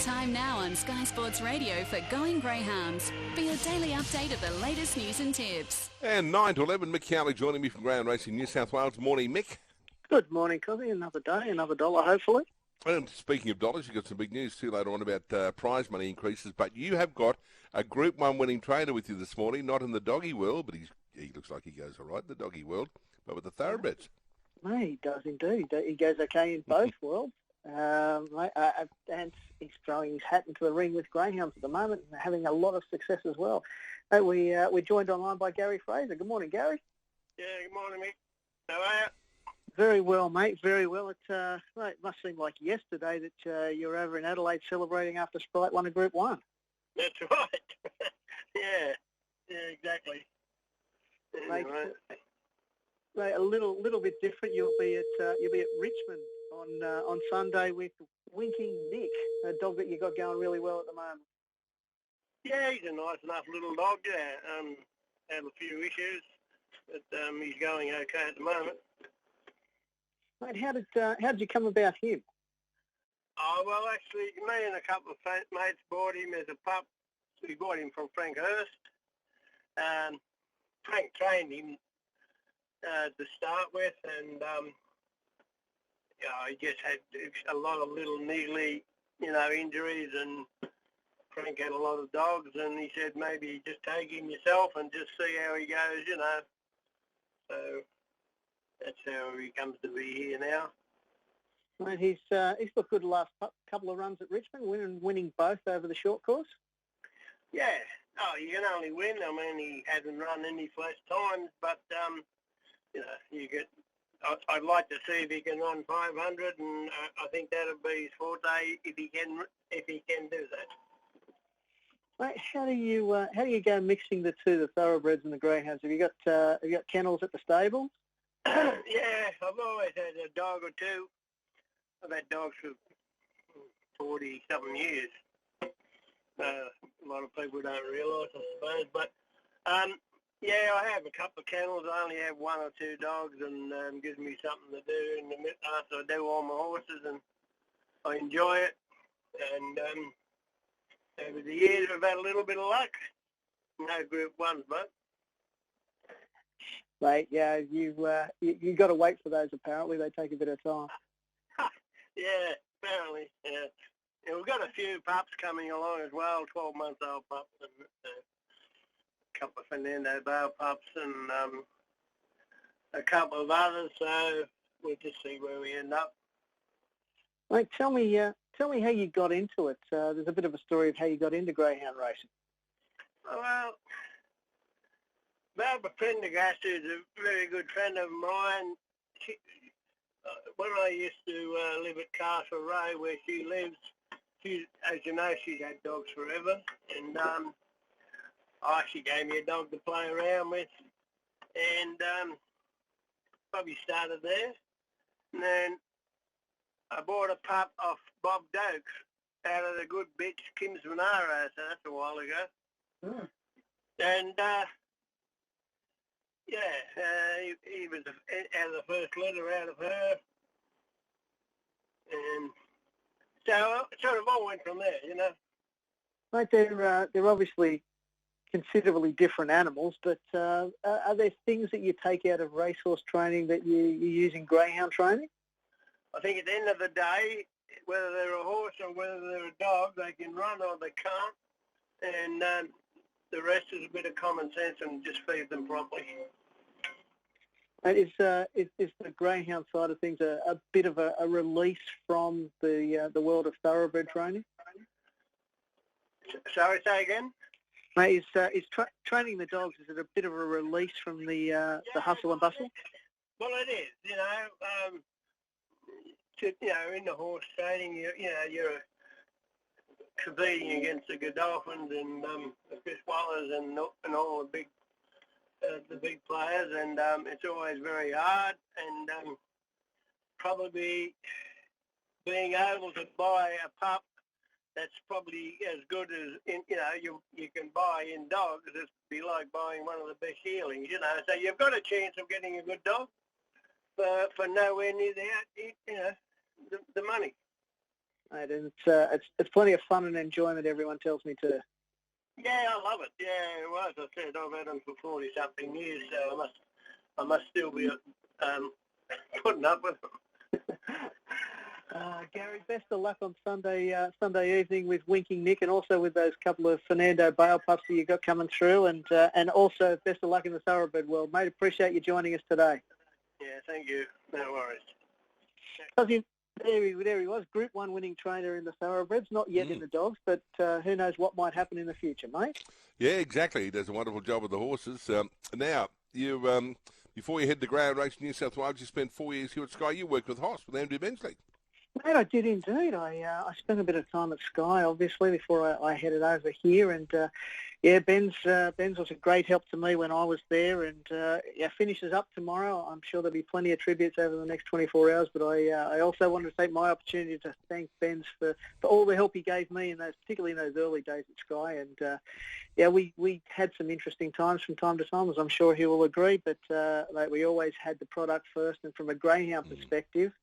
Time now on Sky Sports Radio for Going Greyhounds. For your daily update of the latest news and tips. And 9 to 11, Mick Cowley joining me from Greyhound Racing, New South Wales. Morning, Mick. Good morning, Covey. Another day, another dollar, hopefully. And speaking of dollars, you've got some big news too later on about prize money increases. But you have got a Group 1 winning trainer with you this morning, not in the doggy world, but he looks like he goes all right in the doggy world, but with the thoroughbreds. No, he does indeed. He goes okay in both worlds. And he's throwing his hat into the ring with Greyhounds at the moment and having a lot of success as well. We're joined online by Gary Fraser. Good morning, Gary. Yeah, good morning, Mick. How are you? Very well, mate. Very well. It must seem like yesterday that you were over in Adelaide celebrating after Sprite won a Group 1. That's right. yeah, exactly. Mate, a little bit different. You'll be at Richmond on Sunday with Winking Nick, a dog that you got going really well at the moment. Yeah, he's a nice enough little dog. Yeah, had a few issues, but he's going okay at the moment. Mate, how did you come about him? Oh, well, actually, me and a couple of mates bought him as a pup. We bought him from Frank Hurst. Frank trained him to start with, and he just had a lot of little niggly, injuries, and Frank had a lot of dogs, and he said maybe just take him yourself and just see how he goes, So that's how he comes to be here now. Mate, he's looked good the last couple of runs at Richmond, winning both over the short course. Yeah. Oh, you can only win. I mean, he hasn't run any flash times, but you get. I'd like to see if he can run 500, and I think that'll be his forte if he can do that. Mate, how do you go mixing the two, the thoroughbreds and the greyhounds? Have you got kennels at the stable? Yeah, I've always had a dog or two. I've had dogs for 40-something years. A lot of people don't realise, I suppose. But, yeah, I have a couple of kennels. I only have one or two dogs, and gives me something to do after I do all my horses, and I enjoy it. And over the years, I've had a little bit of luck. No Group 1s, but... Mate, yeah, you got to wait for those. Apparently, they take a bit of time. Yeah, apparently, yeah. And we've got a few pups coming along as well, 12-month-old pups, and a couple of Fernando Bale pups, and a couple of others. So we'll just see where we end up. Mate, tell me how you got into it. There's a bit of a story of how you got into greyhound racing. Well, Barbara Prendergast is a very good friend of mine. She, when I used to live at Castle Row, where she lives, as you know, she's had dogs forever, and she gave me a dog to play around with, and probably started there. And then I bought a pup off Bob Dokes out of the good bitch Kim's Monaro, so that's a while ago. Mm. And he was out of the first litter out of her, and so sort of all went from there, Mate, they're obviously considerably different animals, but are there things that you take out of racehorse training that you use in greyhound training? I think at the end of the day, whether they're a horse or whether they're a dog, they can run or they can't, and the rest is a bit of common sense and just feed them properly. And is the greyhound side of things a bit of a release from the world of thoroughbred training? Sorry, say again? Mate, is training the dogs, is it a bit of a release from the hustle and bustle? Well, it is. In the horse training, you're competing against the Godolphins and the Fitzwallers and all the big players, and it's always very hard, and probably being able to buy a pup that's probably as good as you can buy in dogs, it'd be like buying one of the best yearlings, so you've got a chance of getting a good dog for nowhere near the money. mate, and it's plenty of fun and enjoyment. Everyone tells me to. Yeah, I love it. Yeah, well, as I said, I've had them for 40-something years, so I must still be putting up with them. Gary, best of luck on Sunday evening with Winking Nick, and also with those couple of Fernando Bale pups that you got coming through, and also best of luck in the thoroughbred world, mate. Appreciate you joining us today. Yeah, thank you. No worries. There he was, Group 1 winning trainer in the thoroughbreds, not yet in the dogs, but who knows what might happen in the future, mate. Yeah, exactly. He does a wonderful job with the horses. Now, you before you head to Greyhound Race in New South Wales, you spent 4 years here at Sky. You worked with Hoss, with Andrew Bensley. Mate, I did indeed. I spent a bit of time at Sky, obviously, before I headed over here. And, Ben's was a great help to me when I was there. And, finishes up tomorrow. I'm sure there'll be plenty of tributes over the next 24 hours. But I also wanted to take my opportunity to thank Ben's for all the help he gave me, particularly in those early days at Sky. And, we had some interesting times from time to time, as I'm sure he will agree. But we always had the product first. And from a greyhound perspective,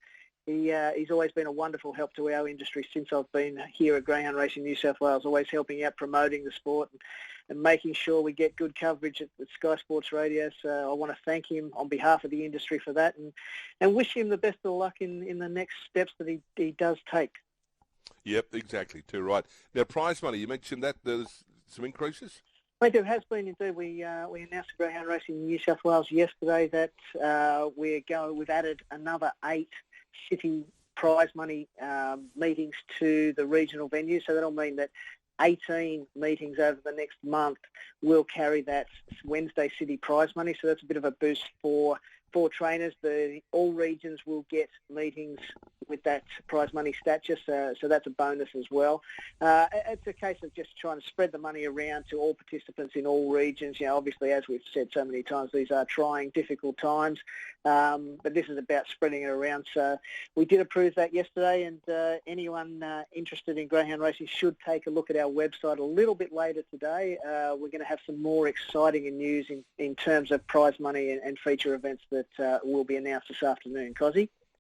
he's always been a wonderful help to our industry since I've been here at Greyhound Racing New South Wales, always helping out, promoting the sport and making sure we get good coverage at Sky Sports Radio. So I want to thank him on behalf of the industry for that and wish him the best of luck in the next steps that he does take. Yep, exactly, too right. Now, prize money, you mentioned that there's some increases? Mate, there has been indeed. We announced at Greyhound Racing New South Wales yesterday that we've added another 8 city prize money meetings to the regional venues. So that'll mean that 18 meetings over the next month will carry that Wednesday city prize money. So that's a bit of a boost for trainers. All regions will get meetings with that prize money stature, so that's a bonus as well. It's a case of just trying to spread the money around to all participants in all regions. Obviously, as we've said so many times, these are trying, difficult times, but this is about spreading it around. So we did approve that yesterday, and anyone interested in greyhound racing should take a look at our website a little bit later today. We're going to have some more exciting news in terms of prize money and feature events that will be announced this afternoon. Cozzy?